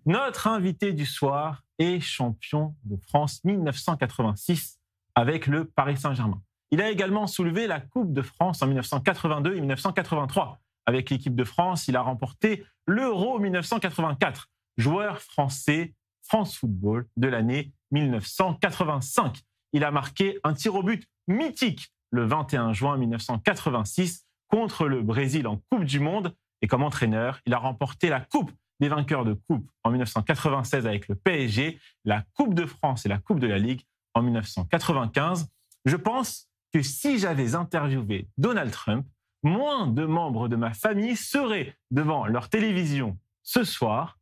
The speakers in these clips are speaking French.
Notre invité du soir est champion de France 1986 avec le Paris Saint-Germain. Il a également soulevé la Coupe de France en 1982 et 1983. Avec l'équipe de France, il a remporté l'Euro 1984, joueur français France Football de l'année 1985. Il a marqué un tir au but mythique le 21 juin 1986 contre le Brésil en Coupe du Monde. Et comme entraîneur, il a remporté la Coupe des vainqueurs de Coupe en 1996 avec le PSG, la Coupe de France et la Coupe de la Ligue en 1995. Je pense que si j'avais interviewé Donald Trump, moins de membres de ma famille seraient devant leur télévision ce soir,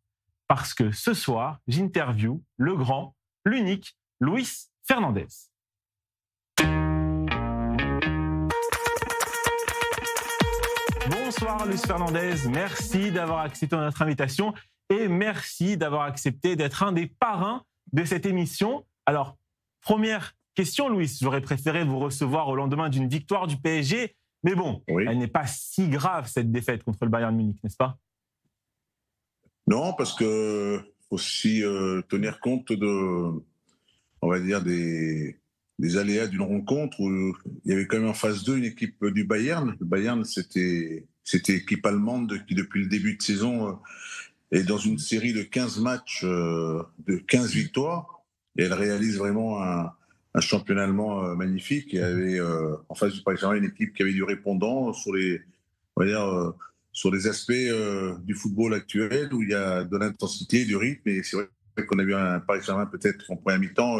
parce que ce soir, j'interviewe le grand, l'unique Luis Fernandez. Bonsoir Luis Fernandez, merci d'avoir accepté notre invitation et merci d'avoir accepté d'être un des parrains de cette émission. Alors, première question Luis, j'aurais préféré vous recevoir au lendemain d'une victoire du PSG, mais bon, oui. Elle n'est pas si grave cette défaite contre le Bayern Munich, n'est-ce pas? Non, parce que faut aussi tenir compte de, on va dire, des aléas d'une rencontre où il y avait quand même en phase 2 une équipe du Bayern. Le Bayern, c'était l'équipe allemande qui, depuis le début de saison, est dans une série de 15 matchs, de 15 victoires. Et elle réalise vraiment un championnat allemand magnifique. Il y avait en face du Paris Saint-Germain une équipe qui avait du répondant sur les, on va dire, sur les aspects du football actuel où il y a de l'intensité, du rythme. Et c'est vrai qu'on a vu un Paris Saint-Germain peut-être en première mi-temps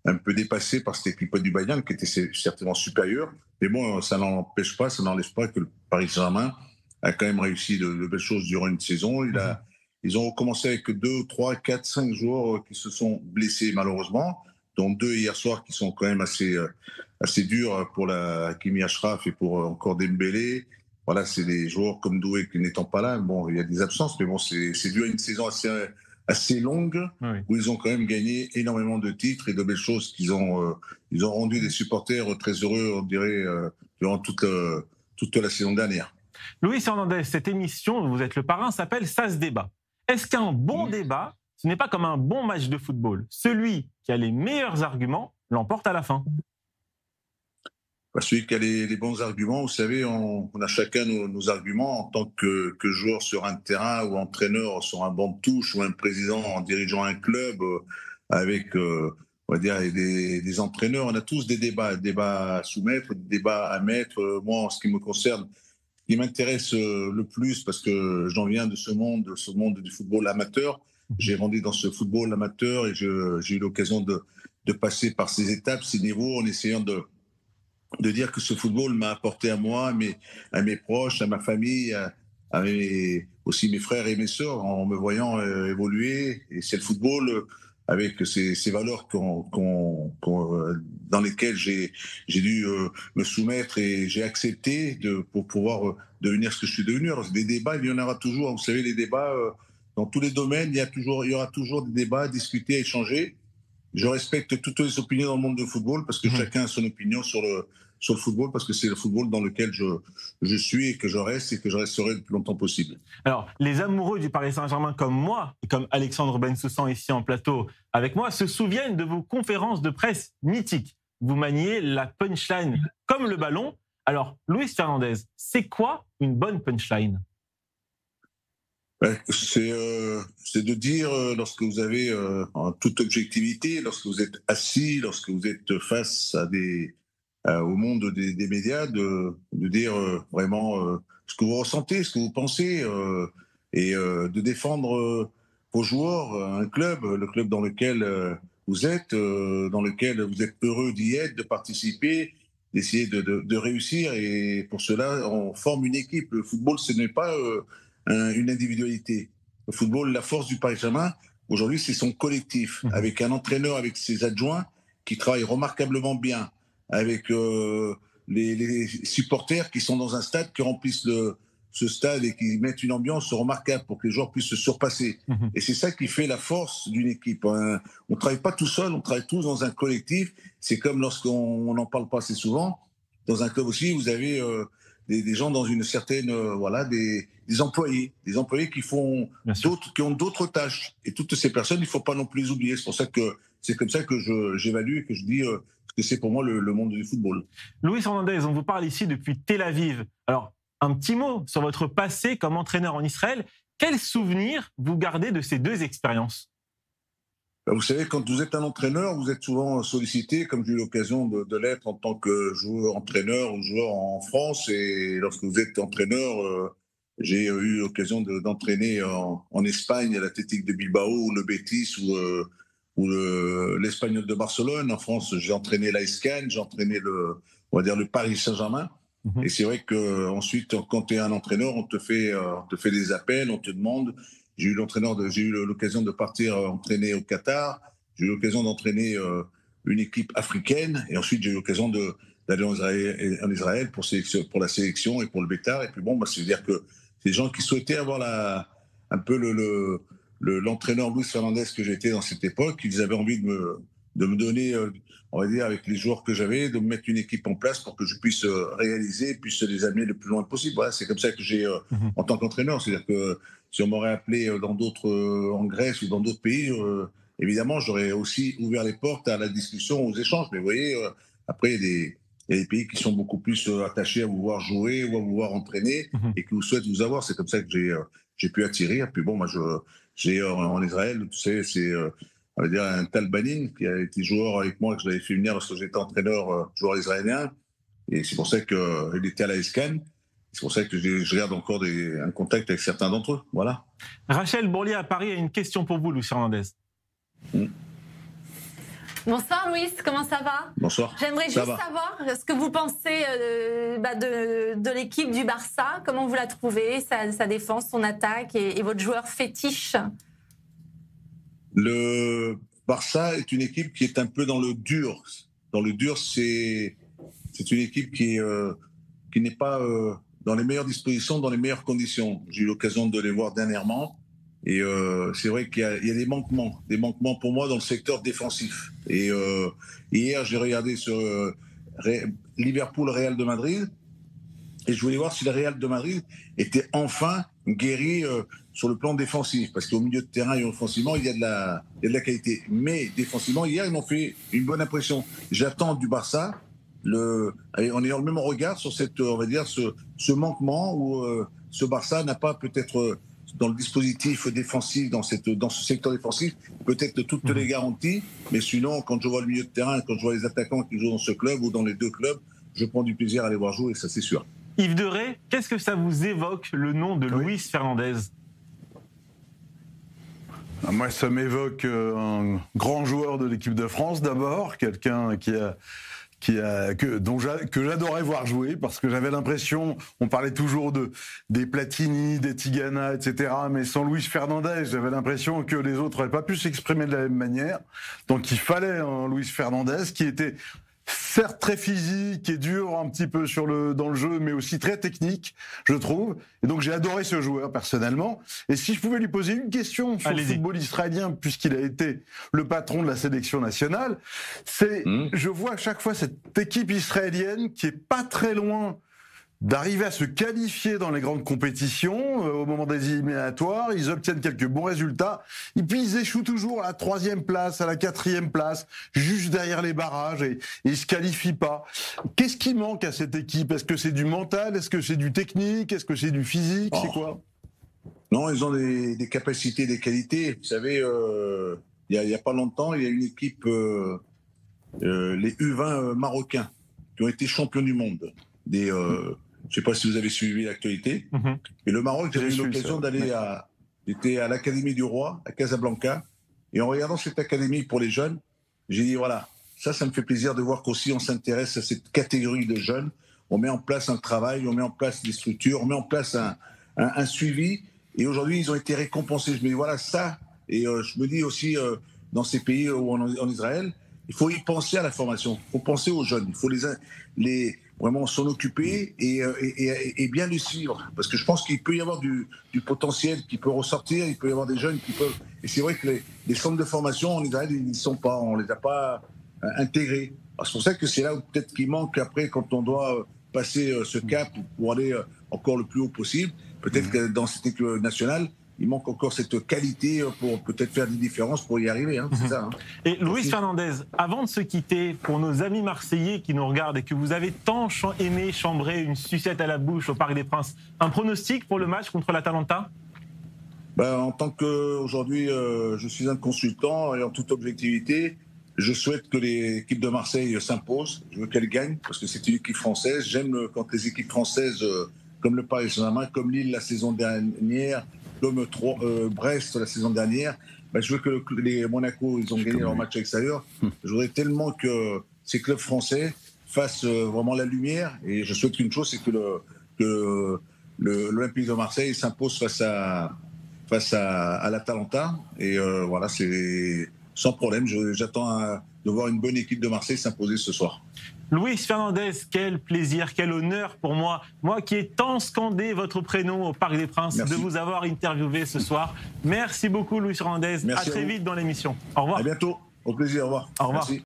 un peu dépassé par cette équipe du Bayern qui était certainement supérieure. Mais bon, ça n'empêche pas, ça n'enlève pas que le Paris Saint-Germain a quand même réussi de belles choses durant une saison. Ils ont recommencé avec 2, 3, 4, 5 joueurs qui se sont blessés malheureusement, dont 2 hier soir qui sont quand même assez durs pour Hakimi Achraf et pour encore Dembélé. Voilà, c'est des joueurs comme Doué qui n'étant pas là. Bon, il y a des absences, mais bon, c'est dû à une saison assez longue, oui, où ils ont quand même gagné énormément de titres et de belles choses qu'ils ont rendu des supporters très heureux, on dirait, durant toute la saison dernière. Luis Fernandez, cette émission, vous êtes le parrain, s'appelle Ça se débat. Est-ce qu'un bon débat, ce n'est pas comme un bon match de football? Celui qui a les meilleurs arguments l'emporte à la fin. Celui qui a les bons arguments, vous savez, on a chacun nos arguments en tant que joueur sur un terrain ou entraîneur sur un banc de touche ou un président en dirigeant un club avec, on va dire, des entraîneurs. On a tous des débats à soumettre, des débats à mettre. Moi, en ce qui me concerne, ce qui m'intéresse le plus, parce que j'en viens de ce monde du football amateur. J'ai grandi dans ce football amateur et j'ai eu l'occasion de passer par ces étapes, ces niveaux, en essayant de dire que ce football m'a apporté à moi, à mes proches, à ma famille, aussi mes frères et mes sœurs, en me voyant évoluer. Et c'est le football avec ces valeurs dans lesquelles j'ai dû me soumettre et j'ai accepté pour pouvoir devenir ce que je suis devenu. Alors, des débats, il y en aura toujours. Vous savez, les débats, dans tous les domaines, il y aura toujours des débats à discuter, à échanger. Je respecte toutes les opinions dans le monde du football parce que chacun a son opinion sur le football, parce que c'est le football dans lequel je suis et que je reste et que je resterai le plus longtemps possible. Alors, les amoureux du Paris Saint-Germain comme moi, et comme Alexandre Bensoussan ici en plateau avec moi, se souviennent de vos conférences de presse mythiques. Vous maniez la punchline comme le ballon. Alors, Luis Fernandez, c'est quoi une bonne punchline ? C'est de dire, lorsque vous avez en toute objectivité, lorsque vous êtes assis, lorsque vous êtes face au monde des médias, de dire vraiment ce que vous ressentez, ce que vous pensez, et de défendre vos joueurs, un club, le club dans lequel vous êtes, dans lequel vous êtes heureux d'y être, de participer, d'essayer de réussir. Et pour cela, on forme une équipe. Le football, ce n'est pas une individualité. Le football, la force du Paris Saint-Germain, aujourd'hui, c'est son collectif, avec un entraîneur, avec ses adjoints, qui travaillent remarquablement bien, avec les supporters qui sont dans un stade, qui remplissent ce stade et qui mettent une ambiance remarquable pour que les joueurs puissent se surpasser. Et c'est ça qui fait la force d'une équipe. On ne travaille pas tout seul, on travaille tous dans un collectif. C'est comme lorsqu'on n'en parle pas assez souvent. Dans un club aussi, vous avez des gens dans une certaine, voilà, des employés qui ont d'autres tâches. Et toutes ces personnes, il ne faut pas non plus les oublier. C'est comme ça que j'évalue et que je dis que c'est pour moi le monde du football. Luis Fernandez, on vous parle ici depuis Tel Aviv. Alors, un petit mot sur votre passé comme entraîneur en Israël. Quels souvenirs vous gardez de ces deux expériences? Vous savez, quand vous êtes un entraîneur, vous êtes souvent sollicité, comme j'ai eu l'occasion de l'être en tant que joueur-entraîneur ou joueur en France. Et lorsque vous êtes entraîneur, j'ai eu l'occasion d'entraîner en Espagne à l'Athletic de Bilbao, ou le Betis, ou l'Espagnol de Barcelone. En France, j'ai entraîné l'AESCAN, j'ai entraîné on va dire le Paris Saint-Germain. Et c'est vrai qu'ensuite, quand tu es un entraîneur, on te fait des appels, on te demande. J'ai eu l'occasion de partir entraîner au Qatar. J'ai eu l'occasion d'entraîner une équipe africaine. Et ensuite, j'ai eu l'occasion d'aller en Israël pour la sélection et pour le Bétar. Et puis bon, c'est-à-dire que ces gens qui souhaitaient avoir un peu l'entraîneur Luis Fernandez que j'étais dans cette époque, ils avaient envie de me donner, on va dire, avec les joueurs que j'avais, de me mettre une équipe en place pour que je puisse réaliser, puisse les amener le plus loin possible. Voilà, c'est comme ça que j'ai, en tant qu'entraîneur, c'est-à-dire que si on m'aurait appelé en Grèce ou dans d'autres pays, évidemment, j'aurais aussi ouvert les portes à la discussion, aux échanges. Mais vous voyez, après, il y a des pays qui sont beaucoup plus attachés à vous voir jouer ou à vous voir entraîner et qui vous souhaitent vous avoir. C'est comme ça que j'ai pu attirer. Et puis bon, moi, j'ai en Israël, tu sais, c'est on va dire un Tal Banin qui a été joueur avec moi, que je l'avais fait venir lorsque j'étais entraîneur, joueur israélien. Et c'est pour ça qu'il était à la SCAN. C'est pour ça que je garde encore un contact avec certains d'entre eux. Voilà. Rachel Bourlier à Paris a une question pour vous, Luis Fernandez. Bonsoir Luis, comment ça va? Bonsoir. J'aimerais juste savoir ce que vous pensez de l'équipe du Barça. Comment vous la trouvez, sa défense, son attaque et votre joueur fétiche? Le Barça est une équipe qui est un peu dans le dur. Dans le dur, c'est une équipe qui n'est pas dans les meilleures dispositions, dans les meilleures conditions. J'ai eu l'occasion de les voir dernièrement. Et c'est vrai qu'il y a des manquements pour moi dans le secteur défensif. Et hier, j'ai regardé sur Liverpool-Real de Madrid. Et je voulais voir si le Real de Madrid était enfin guéri sur le plan défensif. Parce qu'au milieu de terrain et offensivement, il y a de la qualité. Mais défensivement, hier, ils m'ont fait une bonne impression. J'attends du Barça, en ayant le même regard sur on va dire, ce manquement où ce Barça n'a pas peut-être dans le dispositif défensif, dans ce secteur défensif, peut-être toutes les garanties. Mais sinon, quand je vois le milieu de terrain, quand je vois les attaquants qui jouent dans ce club ou dans les deux clubs, je prends du plaisir à les voir jouer, ça c'est sûr. Yves Deray, qu'est-ce que ça vous évoque, le nom de Luis Fernandez? Moi, ça m'évoque un grand joueur de l'équipe de France d'abord, quelqu'un que j'adorais voir jouer, parce que j'avais l'impression, on parlait toujours des Platini, des Tigana, etc., mais sans Luis Fernandez, j'avais l'impression que les autres n'auraient pas pu s'exprimer de la même manière. Donc il fallait un Luis Fernandez qui était certes très physique et dur un petit peu dans le jeu, mais aussi très technique, je trouve. Et donc j'ai adoré ce joueur personnellement. Et si je pouvais lui poser une question sur le football israélien, puisqu'il a été le patron de la sélection nationale, je vois à chaque fois cette équipe israélienne qui est pas très loin d'arriver à se qualifier dans les grandes compétitions au moment des éliminatoires. Ils obtiennent quelques bons résultats et puis ils échouent toujours à la 3e place, à la 4e place, juste derrière les barrages, et ils se qualifient pas. Qu'est-ce qui manque à cette équipe? Est-ce que c'est du mental? Est-ce que c'est du technique? Est-ce que c'est du physique? C'est quoi? Non, ils ont des capacités, des qualités. Vous savez, il y a pas longtemps, il y a une équipe, les U20 marocains, qui ont été champions du monde. Je ne sais pas si vous avez suivi l'actualité. Et le Maroc, j'avais eu l'occasion d'aller j'étais à l'Académie du Roi, à Casablanca. Et en regardant cette académie pour les jeunes, j'ai dit, voilà, ça me fait plaisir de voir qu'aussi on s'intéresse à cette catégorie de jeunes. On met en place un travail, on met en place des structures, on met en place un suivi. Et aujourd'hui, ils ont été récompensés. Je me dis, voilà, ça. Et je me dis aussi, dans ces pays ou en Israël, il faut y penser à la formation. Il faut penser aux jeunes. Il faut vraiment s'en occuper et bien les suivre. Parce que je pense qu'il peut y avoir du potentiel qui peut ressortir, il peut y avoir des jeunes qui peuvent... Et c'est vrai que les centres de formation en Israël, ils n'y sont pas, on ne les a pas intégrés. Alors c'est pour ça que c'est là où peut-être qu'il manque après, quand on doit passer ce cap pour aller encore le plus haut possible. Peut-être que dans cette équipe nationale, il manque encore cette qualité pour peut-être faire des différences pour y arriver. Hein, c'est ça, hein. Et Luis Fernandez, avant de se quitter, pour nos amis marseillais qui nous regardent et que vous avez tant aimé chambrer une sucette à la bouche au Parc des Princes, un pronostic pour le match contre l'Atalanta? En tant qu'aujourd'hui, je suis un consultant et en toute objectivité, je souhaite que l'équipe de Marseille s'impose. Je veux qu'elle gagne parce que c'est une équipe française. J'aime quand les équipes françaises, comme le Paris Saint-Germain, comme Lille la saison dernière, comme Brest la saison dernière, je veux que les Monaco, ils ont gagné leur match extérieur. Je voudrais tellement que ces clubs français fassent vraiment la lumière. Et je souhaite qu'une chose, c'est que l'Olympique de Marseille s'impose face à l'Atalanta. Et voilà, c'est sans problème. J'attends de voir une bonne équipe de Marseille s'imposer ce soir. Luis Fernandez, quel plaisir, quel honneur pour moi qui ai tant scandé votre prénom au Parc des Princes, de vous avoir interviewé ce soir. Merci beaucoup Luis Fernandez. Merci à très vite dans l'émission. Au revoir. À bientôt. Au plaisir. Au revoir. Au revoir. Merci.